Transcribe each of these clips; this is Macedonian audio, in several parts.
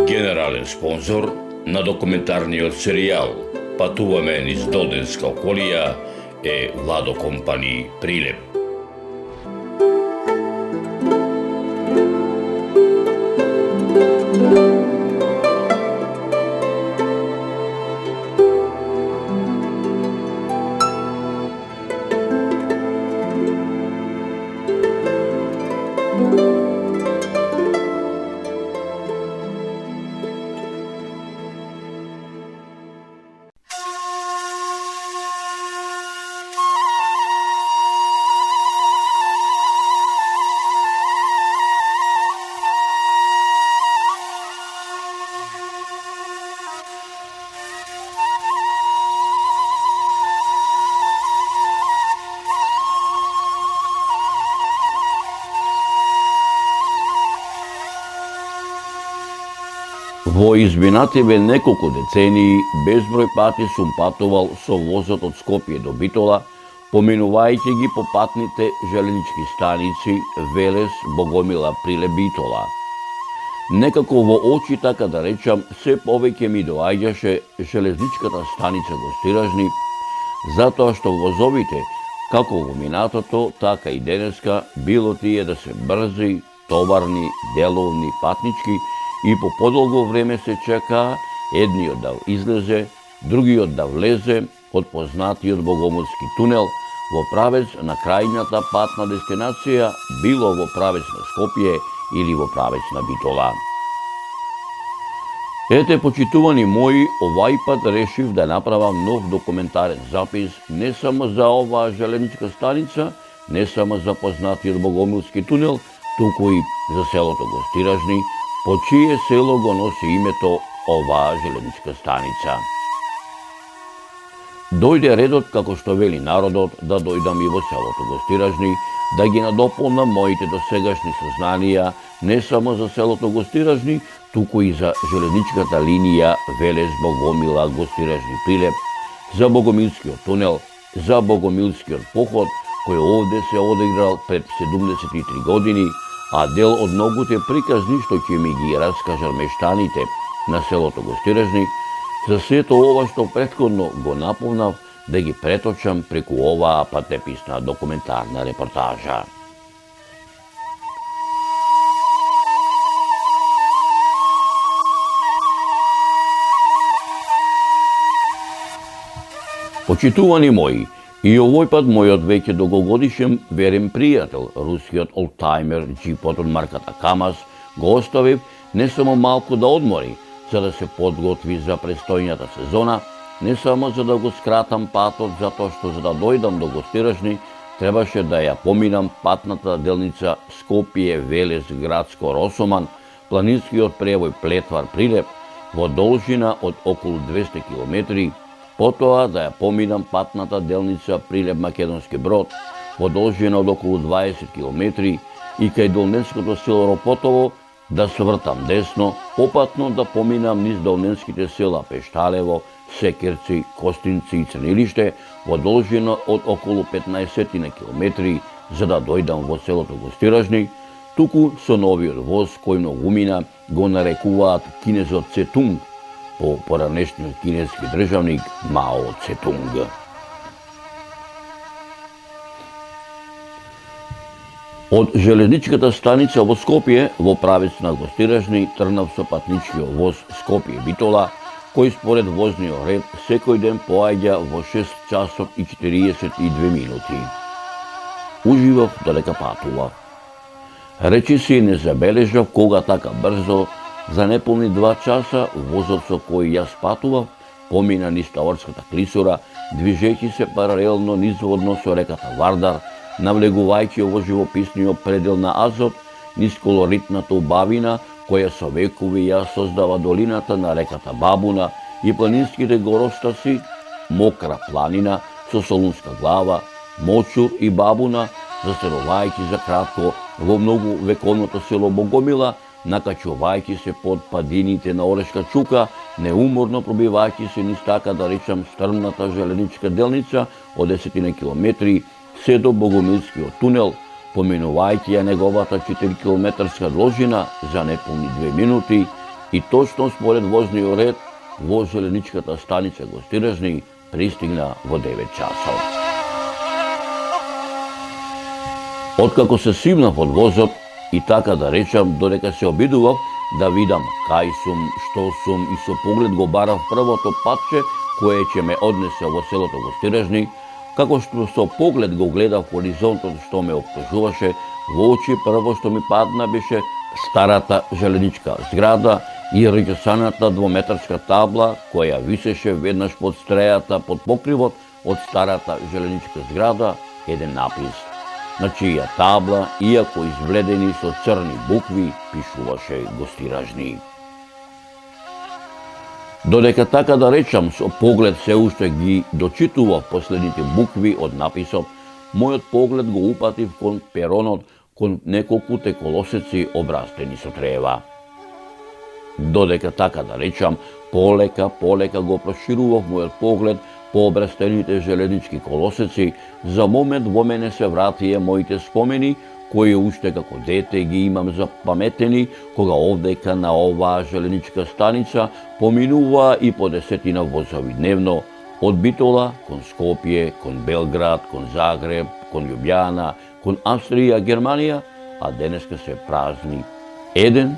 Генерален спонзор на документарниот серијал Патуваме низ Долденска околија е Владо Компани Прилеп. Во изминативе неколку децении безброј пати сум патувал со возот од Скопје до Битола, поминувајќи ги по патните железнички станици Велес, Богомила, Прилеп, Битола. Некако во очи, така да речам, се повеќе ми доаѓаше железничката станица Гостиражни, затоа што возовите, како во минатото, така и денеска, било тие да се брзи, товарни, деловни, патнички, и по подолго време се чека едниот да излезе, другиот да влезе од познатиот Богомилски тунел во правец на крајната патна дестинација, било во правец на Скопје или во правец на Битола. Ете, почитувани мои, овај пат решив да направам нов документарен запис не само за оваа железничка станица, не само за познатиот Богомилски тунел, туку и за селото Гостиражни, по чие село го носи името оваа железничка станица. Дојде редот, како што вели народот, да дојдам и во селото Гостиражни, да ги надополнам моите досегашни сознанија не само за селото Гостиражни, туку и за железничката линија Велес, Богомила, Гостиражни, Прилеп, за Богомилскиот тунел, за Богомилскиот поход, кој овде се одиграл пред 73 години, а дел од многуте приказни што ќе ми ги раскажат мештаните на селото Гостиражни, за сето ова што претходно го наповнав да ги преточам преку оваа патеписна документарна репортажа. Почитувани мои, и овој пат мојот веќе долгогодишен верен пријател, рускиот олдтаймер джипот од марката КамАЗ, го оставив не само малку да одмори, за да се подготви за престојната сезона, не само за да го скратам патот, затоа што за да дојдам до Гостиражни, требаше да ја поминам патната делница Скопје, Велес, Градско, Росоман, планинскиот превој Плетвар, Прилеп, во должина од околу 200 километри, потоа да ја поминам патната делница Прилеп, Македонски Брод, во должина од околу 20 километри, и кај долненското село Ропотово да свртам десно, попатно да поминам низ долненските села Пешталево, Секерци, Костинци и Црнилиште во должина од околу 15 километри, за да дојдам во селото Гостиражни, туку со новиот воз кој многумина го нарекуваат кинезот Цетунг, по поранешниот кинески државник Мао Цетунг. Од железничката станица во Скопје, во правец на Гостиражни, тргнав со патничкиот воз Скопје-Битола, кој според возниот ред секој ден поаѓа во 6 часот и 42 минути. Уживав додека патував. Речи си не забележав кога така брзо, за неполни 2 часа, возот со кој јас патував помина низ Таварската клисура, движејќи се паралелно низводно со реката Вардар, навлегувајќи во живописниот предел на Азот, низ колоритната убавина која со векови ја создава долината на реката Бабуна и планинските горостаси, Мокра планина со Солунска глава, Мочур и Бабуна, заселувајќи за кратко во многу вековното село Богомила, накачувајќи се под падините на Орешка чука, неуморно пробивајќи се низ, така да речам, стрмната железничка делница од 10 километри се до Богомилскиот тунел, поминувајќи ја неговата 4 километарска должина за неполни 2 минути и точно според возниот ред во желеничката станица Гостиражни пристигна во 9 часот. Откако се симнав од возот и така да речам, додека се обидував да видам кај сум, што сум и со поглед го барав првото патче кое ќе ме однесе во селото Гостиражни, како што со поглед го гледав хоризонтот што ме обкружуваше, во очи прво што ми падна беше старата желеничка зграда и речесаната двометарска табла која висеше веднаш под стрејата под покривот од старата желеничка зграда, еден напис на чија табла, иако извледени со црни букви, пишуваше Гостиражни. Додека така да речам, со поглед се уште ги дочитував последните букви од написот, мојот поглед го упатив кон перонот, кон неколкуте колосеци обрастени со трева. Додека така да речам, полека го проширував мојот поглед по обрастените желенички колосеци, за момент во мене се вратија моите спомени, кои уште како дете ги имам запаметени, кога овдека на оваа желеничка станица поминуваа и по 10 возови дневно, од Битола кон Скопје, кон Белград, кон Загреб, кон Љубљана, кон Австрија, Германија, а денеска се празни 1,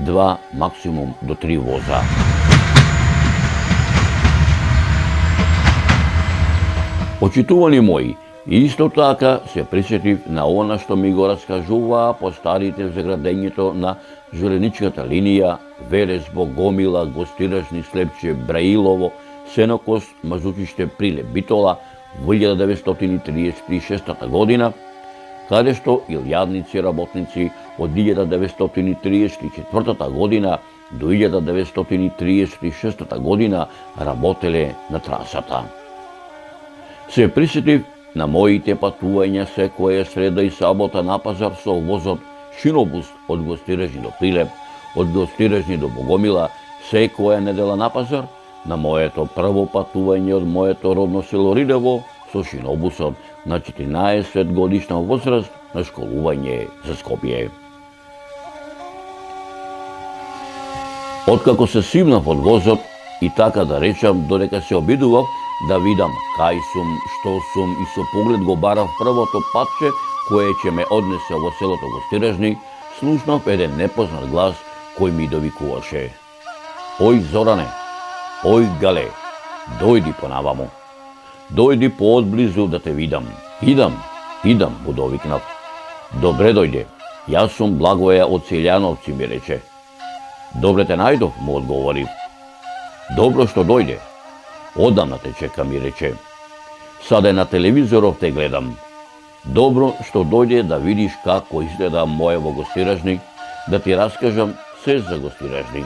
2, максимум до 3 воза. Почитувани мои, исто така се присетив на она што ми го раскажуваа по старите за градењето на желеничката линија Велес, Богомила, Гостиражни, Слепче, Браилово, Сенокос, Мазучиште, Прилеп, Битола во 1936 година, каде што илјадници работници од 1934 година до 1936 година работеле на трасата. Се присетив на моите патувања секоја среда и сабота на пазар со возот шинобус од Гостиражни до Прилеп, од Гостиражни до Богомила, секоја недела на пазар, на моето прво патување од моето родно село Ридево со шинобусот на 14 годишна возраст на школување за Скопје. Откако се симнав од возот и така да речам, додека се обидував да видам кај сум, што сум и со поглед го барав првото патче кое ќе ме однесе во селото Гостиражни, слушнав еден непознат глас кој ми довикуваше: "Ој Зоране, ој Гале, дојди понаваму. Дојди поодблизу да те видам." Идам, му довикнав. "Добре дојде, јас сум Благоја од Селјановци," ми рече. "Добре те најдов," му одговорив. "Добро што дојде. Одамна те чека," ми рече. "Саде на телевизоров те гледам. Добро што дојде да видиш како изгледа моево Гостиражни, да ти раскажам се за Гостиражни.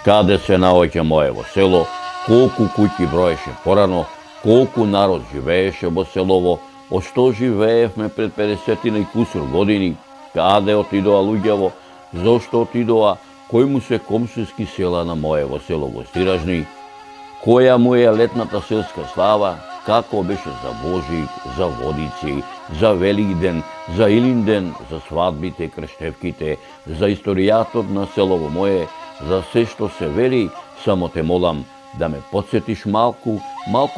Каде се наоѓа моево село, колку куќи броеше порано, колку народ живееше во селово, од што живеевме пред 50 и кусур години, каде отидоа луѓево, зошто отидоа, кој му се комшиски села на моево село Гостиражни, која му е летната селска слава, како беше за Божик, за Водици, за Великден, за Илинден, за свадбите, крштевките, за историјатот на селово мое, за се што се вели, само те молам да ме подсетиш малку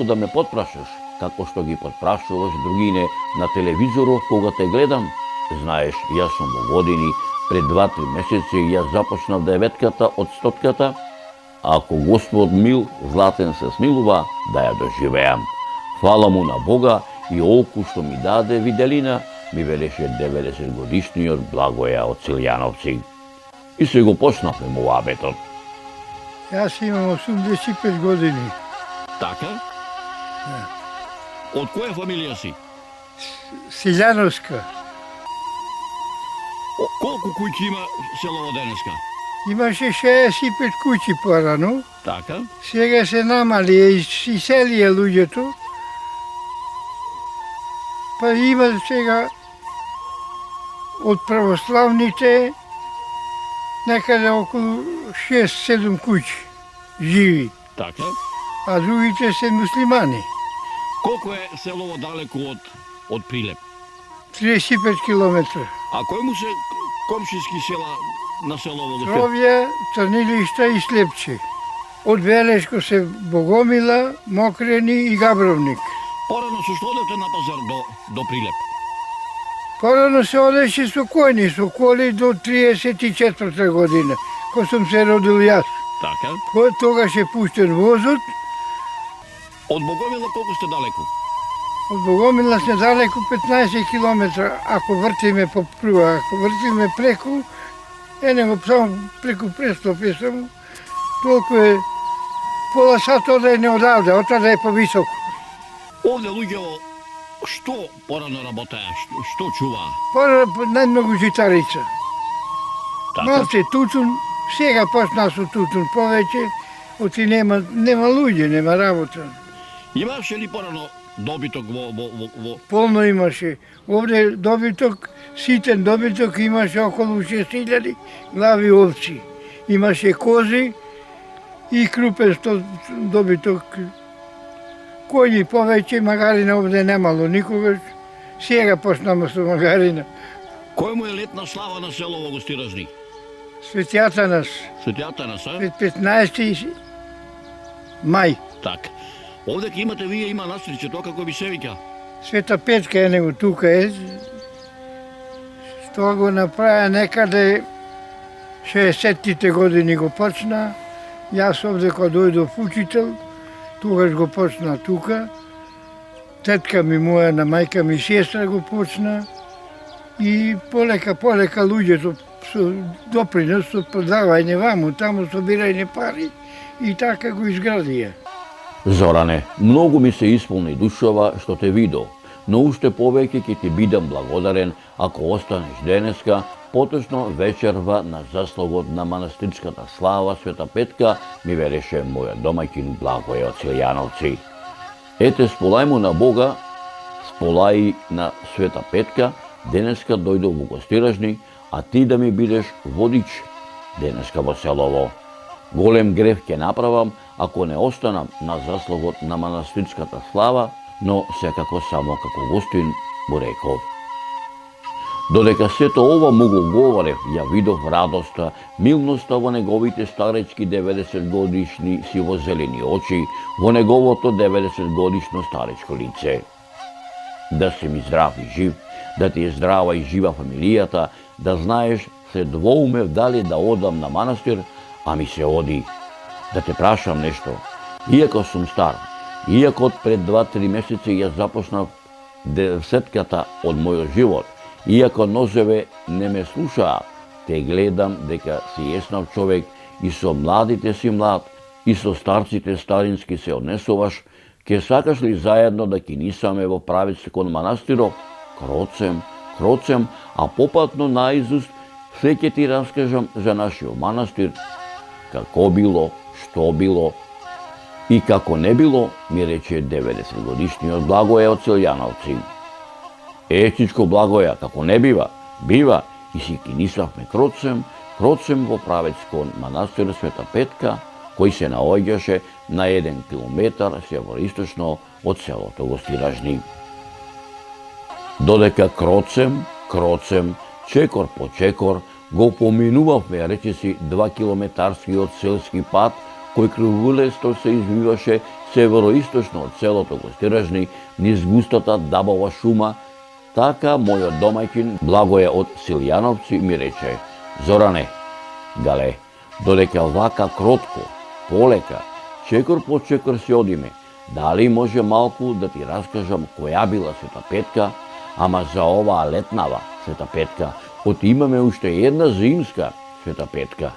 да ме подпрашаш, како што ги подпрашуваш другине на телевизорот кога те гледам. Знаеш, јас сум во години, пред 2-3 месеци јас започнав 9-ката од 100-ката, ако Господ мил, златен се смилува, да ја доживеам. Фала му на Бога и олку што ми даде виделина, ми велеше 90 годишниот Благоја од Селјановци. И се го почнавме муабетот. Јас имам 85 години. Така? Да. Од која фамилија си? Селјановска. Колку куќи има селово денеска? Имаше 65 куќи порано. Така? Сега се намали и иселија луѓето. Па има сега од православните некаде околу 6-7 куќи живи, Така? а другите се муслимани. Колку е селово далеку од Прилеп? 35 километра. А кој му се комшиски села на село Волосир? Тровје, Црнилишта и Слепче. Од Велешко се Богомила, Мокрени и Габровник. Порано се што одете на пазар до Прилеп? Порано се одеше со коњи, со коли до 34 година, кога сум се родил јас. Така. Тогаш е пуштен возот, Од Богомила колку сте далеку? од Богомила сме далеку 15 километра, ако вртиме по прва, ако вртиме преку, него само преку престоп е само, толку е пола сат одење одавде, отаде е повисоко. Овде луѓето што порано работеа, што чуваа? Пора најмногу житарица. Така. Малце тутун, сега почна со тутун повеќе, оти нема луѓе, нема работа. Имаше ли порано добиток во... Полно имаше. Овде добиток, ситен добиток имаше околу 6000 глави овци. Имаше кози и крупен добиток. Коњи повеќе, магарина овде немало никогаш. Сега почнаме со магарина. Кој му е летна слава на село во Гостиражни? Светјата нас, Светјата на са? пред 15 мај. Так. Овде ке имате вие има настриче, тоа како би се вика? Света Петка е него тука е. Што го направи некаде 60-тите години го почна. Јас овде кога дојдов учител, тогаш го почна тука. Тетка ми моја на мајка ми сестра го почна. И полека луѓето со допринос, со продавање ваму, таму собирање пари и така го изградија. Зоране, многу ми се исполни душова што те видов, но уште повеќе ќе ти бидам благодарен ако останеш денеска, поточно вечерва на заслугот на манастирската слава Света Петка, ми вереше мојот домаќин Благоје од Силјановци. Ете, сполај му на Бога, сполај на Света Петка, денеска дојдов во Гостиражни, а ти да ми бидеш водич денеска во селово. Голем греф ќе направам ако не останам на заслугот на манастирската слава, но секако само како гостин му реков. Додека сето ова му го говорев, ја видов радоста, милноста во неговите старечки 90 годишни сивозелени очи, во неговото 90 годишно старечко лице. Да си ми здрав и жив, да ти е здрава и жива фамилијата, да знаеш, се двоумев дали да одам на манастир, а ми се оди. Да те прашам нешто. Иако сум стар, иако пред 2-3 месеци ја започнав десетката од мојот живот, иако нозеве не ме слушаа, те гледам дека си еснав човек и со младите си млад, и со старците старински се однесуваш, ке сакаш ли заедно да кинисаме во правец кон манастирот? Кроцем, а попатно наизуст се ќе ти раскажам за нашиот манастир, како било, што било и како не било, ми рече 90 годишниот Благоје од Силјановци. Чичко Благоја, како не бива, бива, и си кинисавме кроцем во правец кон манастир Света Петка, кој се наоѓаше на 1 километар североисточно од селото Гостиражни. Додека кроцем, чекор по чекор, го поминувавме речиси 2 километарскиот селски пат, кој кривулесто се извиваше североисточно од селото Гостиражни, низ густата дабова шума, така мојот домаќин Благоје од Силјановци ми рече: Зоране, гале, додека вака кротко, полека, чекор по чекор се одиме, дали може малку да ти раскажам која била Света Петка, ама за оваа летнава Света Петка, од имаме уште една зимска Света Петка.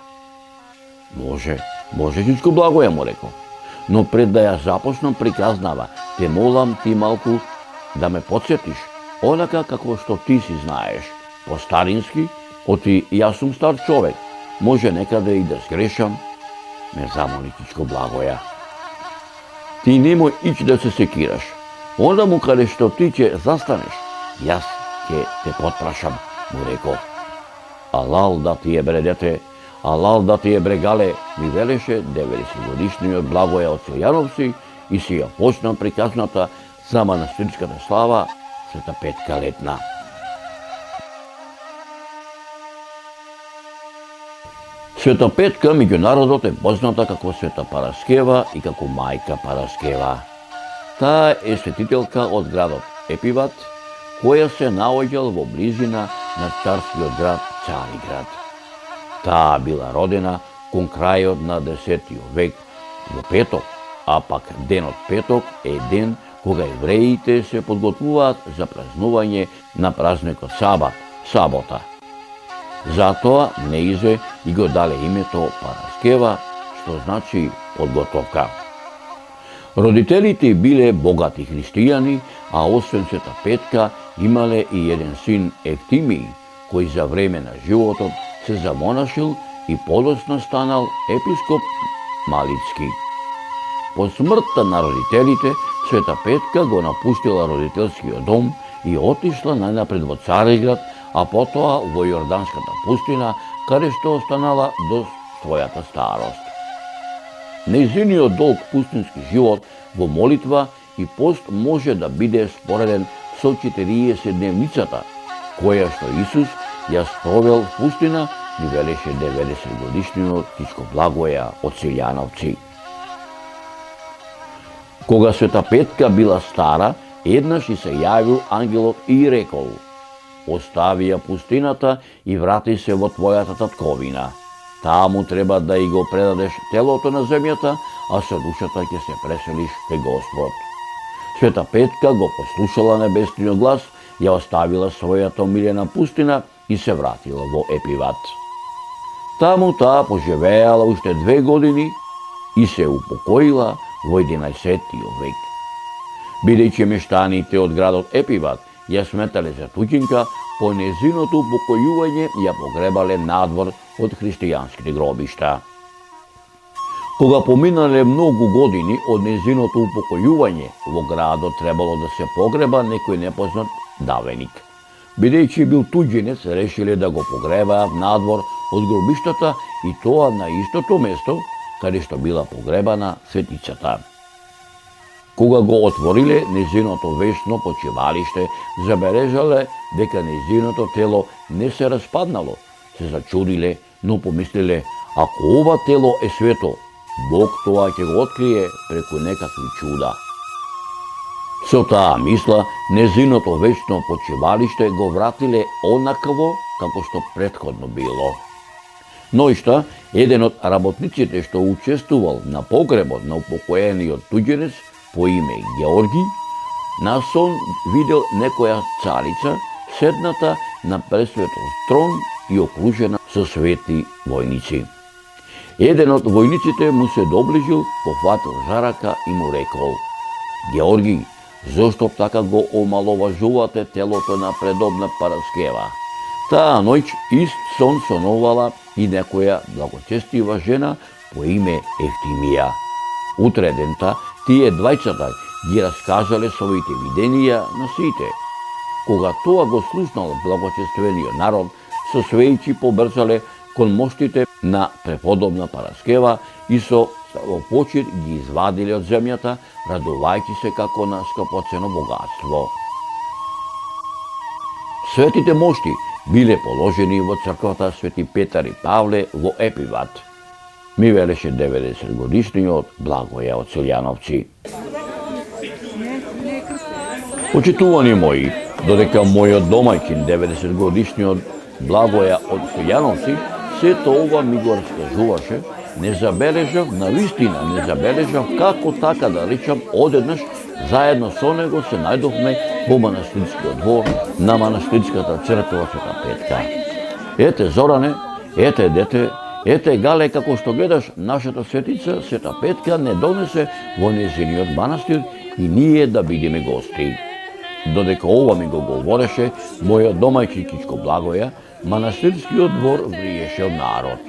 Може, Чичко Благоја, му рекол. Но пред да ја започнам приказнава, те молам ти малку да ме подсетиш, онака како што ти си знаеш, по-старински, оти јас сум стар човек, може некаде и да сгрешам, ме замоли Чичко Благоја. Ти немој ич да се секираш, онда му каде што ти ќе застанеш, јас ќе те потпрашам, му рекол. Алал да ти е бре дете, алал да ти е бре гале, ми велеше 90 годишниот Благоје од Силјановци и си ја почна приказната за манастирската слава Света Петка летна. Света Петка меѓу народот е позната како Света Параскева и како мајка Параскева. Таа е светителка од градот Епиват, која се наоѓал во близина на царскиот град Цариград. Таа била родена кон крајот на 10 век во петок, а пак денот петок е ден кога евреите се подготвуваат за празнување на празникот Сабат, сабота. Затоа неизе и го дале името Параскева, што значи подготовка. Родителите биле богати христијани, а освен Света Петка имале и еден син Евтимиј, кој за време на животот се замонашил и подоцна станал епископ Малицки. По смртта на родителите, Света Петка го напустила родителскиот дом и отишла најнапред во Цариград, а потоа во Јорданската пустина, каде што останала до својата старост. Нејзиниот долг пустински живот во молитва и пост може да биде спореден со 40-дневницата, која што Исус ја спровел в пустина, ни велеше 90-годишниот Кичко Благоја од Силјановци. Кога Света Петка била стара, еднаш и се јавил ангелот и рекол: остави ја пустината и врати се во твојата татковина. Таму треба да и го предадеш телото на земјата, а со душата ќе се преселиш кај Господ. Света Петка го послушала небесниот глас, ја оставила својата омилена пустина и се вратила во Епиват. Таму таа поживеала уште 2 години и се упокоила во 11 век. Бидејќи мештаните од градот Епиват ја сметале за туѓинка, по незиното упокојување ја погребале надвор од христијанските гробишта. Кога поминале многу години од незиното упокојување, во градот требало да се погреба некој непознат давеник. Бидејќи бил туѓинец, решиле да го погребаат надвор од гробиштата и тоа на истото место каде што била погребана светицата. Кога го отвориле незиното вечно почивалиште, забележале дека незиното тело не се распаднало. Се зачудиле, но помислиле: ако ова тело е свето, Бог тоа ќе го открие преку некакви чуда. Со таа мисла, незиното вечно почивалиште го вратиле онакво како што претходно било. Нојшта, еден од работниците што учествувал на погребот на упокоениот туѓенец по име Георги, на сон видел некоја царица седната на пресветот трон и окружена со свети војници. Еден од војниците му се доближил, пофатил за рака и му рекол: Георги, зошто така го омаловажувате телото на предобна Параскева? Таа ноќ ист сон сонувала и некоја благочестива жена по име Евтимија. Утре дента тие двајцата ги раскажале своите виденија на сите. Кога тоа го слушнал благочествениот народ, со свејчи побрзале кон моштите на преподобна Параскева и со почит ги извадиле од земјата, радувајќи се како на скапоцено богатство. Светите мошти биле положени во црквата Свети Петар и Павле во Епиват. Ми велеше 90-годишниот Благоја од Силјановци. Почитувани мои, додека мојот домаќин 90-годишниот Благоја од Силјановци сето ова ми го раскажуваше, не забележав, навистина не забележав како така да речам одеднаш заедно со него се најдовме во манастирскиот двор на манастирската црква Света Петка. Ете Зоране, ете дете, ете Гале, како што гледаш, нашата светица Света Петка не донесе во незиниот манастир и ние да бидеме гости. Додека ова ми го говореше, мојот домајчин Кичко Благоја, манастирскиот двор вриеше од народ.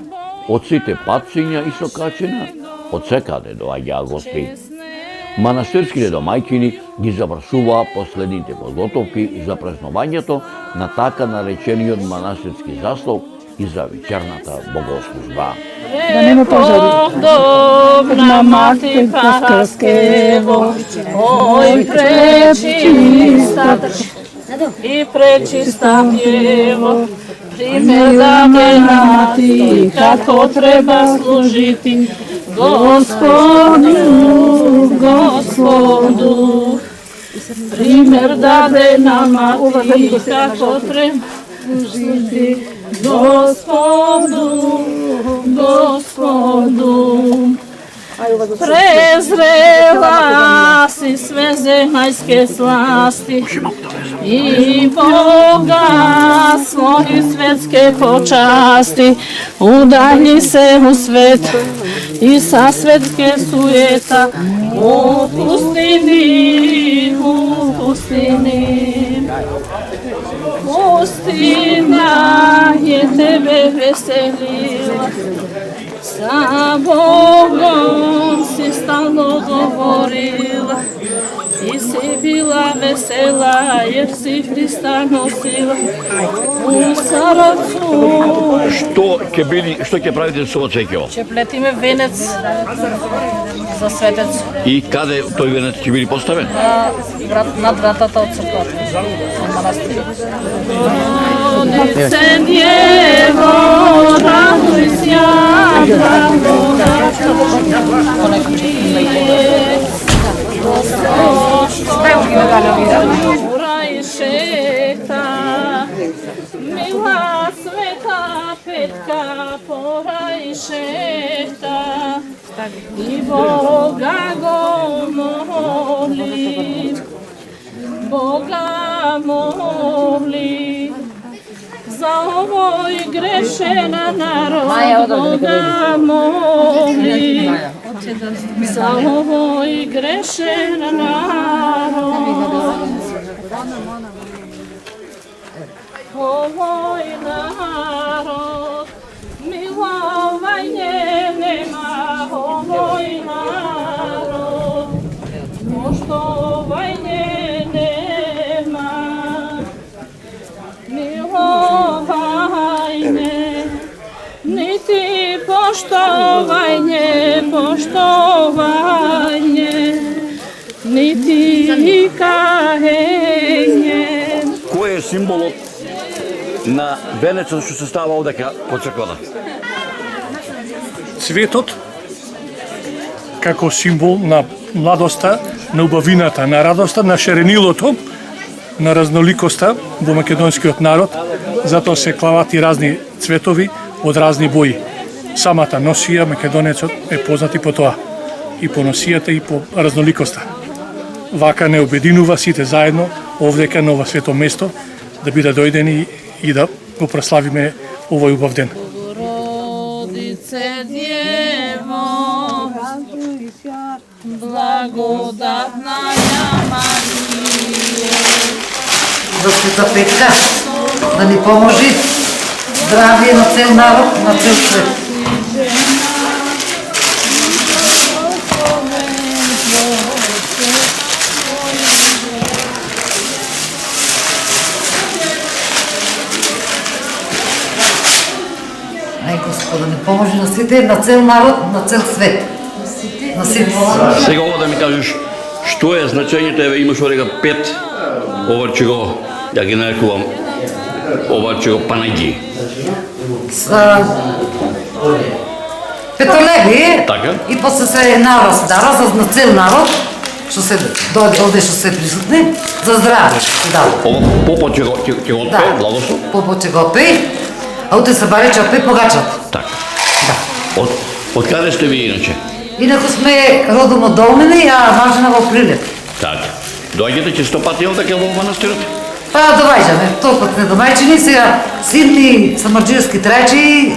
Од сите патциња и сокачина, од секаде доаѓаа гости. Манастирските домајчини ги завршуваа последните подготовки за празнувањето на така наречениот манастирски заслов и за вечерната богослужба. Да нема пожари. Подобна мати Параскево, ој пречиста и пречиста Ево, Primjer date nama ti, kako treba služiti Gospodu, Gospodu. Primjer dade nama ti, kako treba služiti Gospodu, Gospodu. Prezrela si sve zemaljske slasti i bogatstvo i svetske počasti. Udalji se u svet i sa svetske sujeta u pustini, u pustini. Pustina je tebe veselila, sa Bogom si stalno govorila i si bila vesela jer si Hrista nosila u srcu. Što će praviti s ovo cekio? Će pletime venec za svetec. I kada toj venec će biti postaven? Nad vratata od crkvata, od manastira. Rodice Djevo, raduj sja, drago Ura i šeta, mila sveta petka, pora i šeta, i Boga go moli, Boga moli. Za ovoj grešena narod, Boga moli. Za ovoj grešena narod. Ovoj narod, milovanje nema, ovoj narod, poštovanje nema. Milovanje, niti poštovanje, poštovanje, niti kahenje. Koje je simbol na venеца što se stava ovdje kod crkvата? Цветот како символ на младоста, на убавината, на радоста, на ширенилото, на разноликоста во македонскиот народ, затоа се клават и разни цветови од разни бои. Самата носија, македонецот е познат и по тоа, и по носијата и по разноликоста. Вака не обединува сите заедно овдека на ова свето место да биде дојдени и да го прославиме овој убав ден. Родице Дjevo, благодатна Марија, за Света Петка да ни поможи здравие на цел народ, на цел свет. Ай, Господа, ни поможи на сите, на цел народ, на цел свет. На сите. Сега ова да ми кажеш, што е значењето, еве имаш орега 5, ова ќе го, ја ги нарекувам, ова ќе го панаги. Петолеви, Така. и после се нараз, да, разаз на цел народ, што се дојде овде, што се присутни, за здраве, да. Ова попот ќе го отпее, благослов. Попот ќе го отпее, а утре се баре ќе отпее погачат. Така. Да. Од каде сте ви иначе? Инако сме родом од Долмини, а мажена во Прилеп. Така. Доаѓате често пати овде во манастирот? Па доваѓаме, толкова не домајчини, сега син ми самарџиевски трајчи,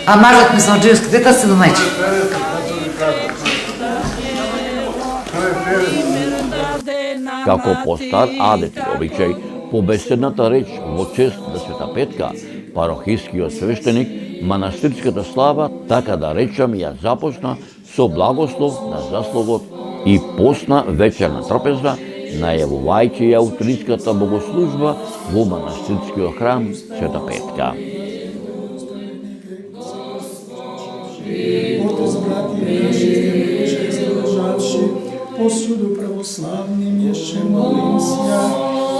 а мажот ми самарџиевски тета се домајчи. Како по стар адет и обичај, побеседната реч во чест на Света Петка, парохискиот свештеник, манастирската слава, така да речам, ја започна со благослов на заслугот и постна вечерна трапеза, најавувајќи ја утринската богослужба во манастирскиот храм Света Петка. Posjudu pravoslavnim jeszcze molimся,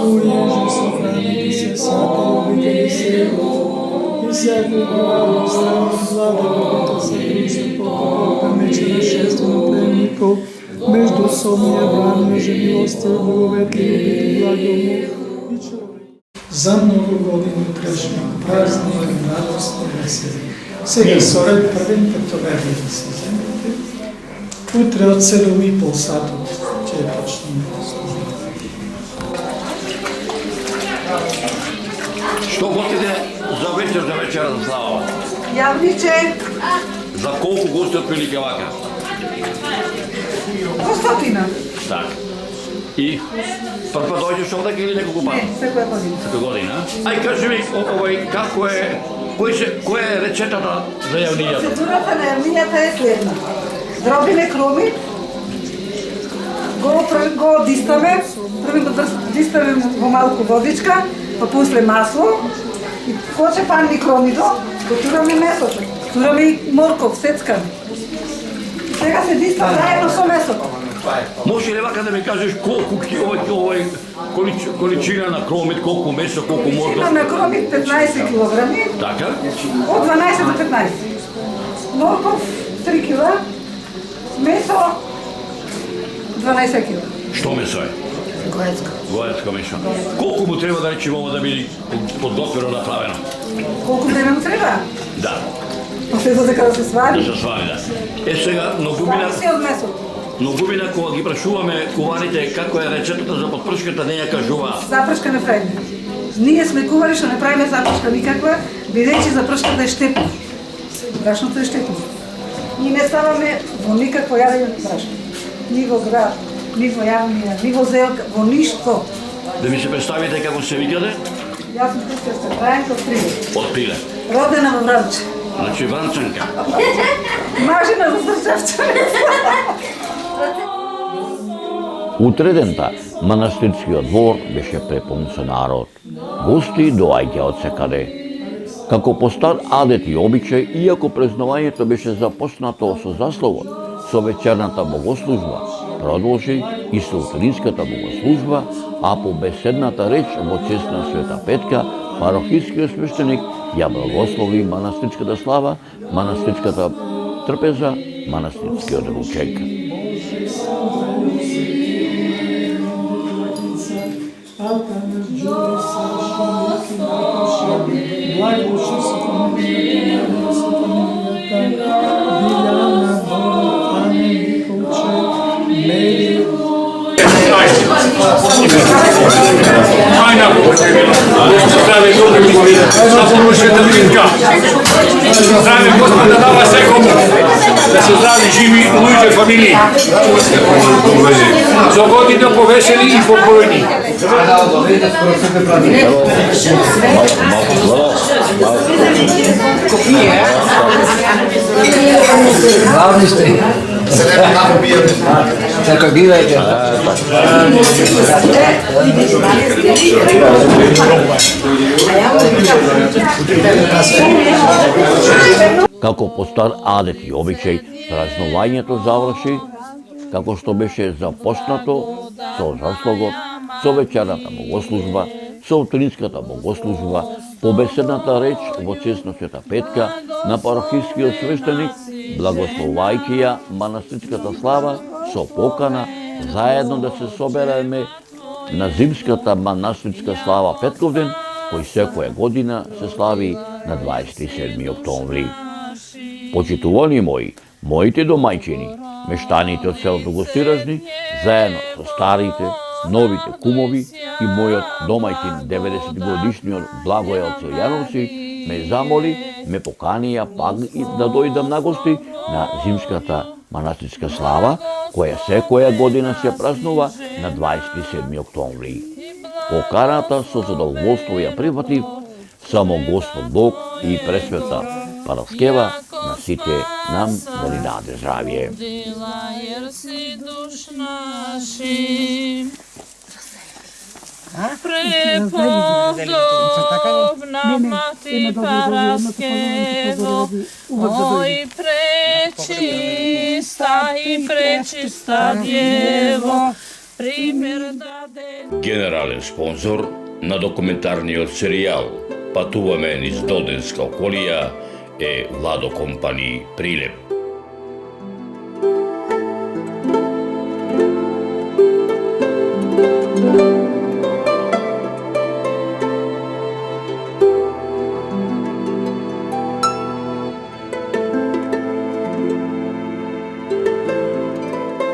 tu Jezus ochrani się, святого Витязя. всяку праву страну благодата за Христа покорка меча нашественно пленников, между сонния брания же милостта, благоветли, любити, благому и човек. За много години прешли празни и радостни весели. Сега соред първен петоверни да се вземете. Утре от 7:30 сата ще почнем служба. Що готите за вечера за слава? Јавниче, За колко гости отприлike вака? 200. Так. И прв път дојдеш овде или неколку пати? Не, секоја година. Секоја година? Ај кажи ми, како е, која е рецетата за јавнијата? Процедурата на јавнијата е следна. Дробиме кромит, го диставаме, прво го диставаме во малку водичка, па после масло, и коче панни кромидо, го тураме месото, тураме и морков, сецкан. Сега се дистава заедно со месото. Може ли вака да ми кажеш колку количина на кромит, колку месо, колку морков? Количина на кромит 15 килограми, Така? од 12 до 15. Морков 3 кила, месо 12 кила. Што месо е? Гоецко. Гоецко месо. Колку му треба да речем ова да биде подготвено направено? Колку време му треба? Да, После додека да се да свари. се свари, да. Сега, Зависи од месото. многумина кога ги прашуваме куваните како е рецептата за подпршката, не ја кажува. Запршка не правиме. Ние сме кувари што не правиме запршка никаква, бидејќи запршката е штетна. Брашното е штетно. И не ставаме во никакво јадење на брашно. Ни во град, ни во јавнија, ни во зелка, во ништо. Да ми се представите како се викате? Јас сум Христо Стефајанка од Прилеп. Од Пиле. Родена во Вранче. Значи Вранчанка. Мажина за Срчевчанец. Утредента манастирскиот двор беше препун со народ. Гости доаѓа од секаде. Како по стар адет и обичај, иако празнувањето беше започнато со засловот, со вечерната богослужба, продолжи и со утринската богослужба, а по беседната реч во чест на Света Петка, парохискиот свештеник ја благослови манастирската слава, манастирската трпеза, манастирскиот ручек. Благослови се фамилията, се фамилията, Биляна, Бора, Ане, Николче, Мери. Здраве, добри мисли, слава Света Тринка. Здраве, Господ да дава секому, да се здрави, живи, луѓе, фамилии. За година повесели и покојни. Главни сте. Така бивајте. Како по стар адет и обичај, празнувањето заврши, како што беше започнато со заслогот, со вечерната богослужба, со утринската богослужба, по беседната реч во чест на Света Петка на парохискиот свештеник, благословајќи ја манастирската слава со покана заедно да се собереме на зимската манастирска слава Петковден, кој секоја година се слави на 27 октомври. Почитувани мои, моите домајчини, мештаните од селото Гостиражни, заедно со старите, новите кумови и мојот домајчин 90-годишниот Благоје Целјановци ме замоли, ме поканија пак и да дојдам на гости на зимската манастирска слава, која секоја година се празнува на 27 октомври. Поканата со задоволство ја прифатив, само Господ Бог и Пресвета Параскева на сите нам да ни даде здравје. Преподобна Мати Параскево, ой пречиста и пречиста Дево, пример даде. Генерален спонзор на документарниот серијал Пътуваме низ Долденска околија е Ладо компани Прилеп.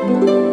Thank you.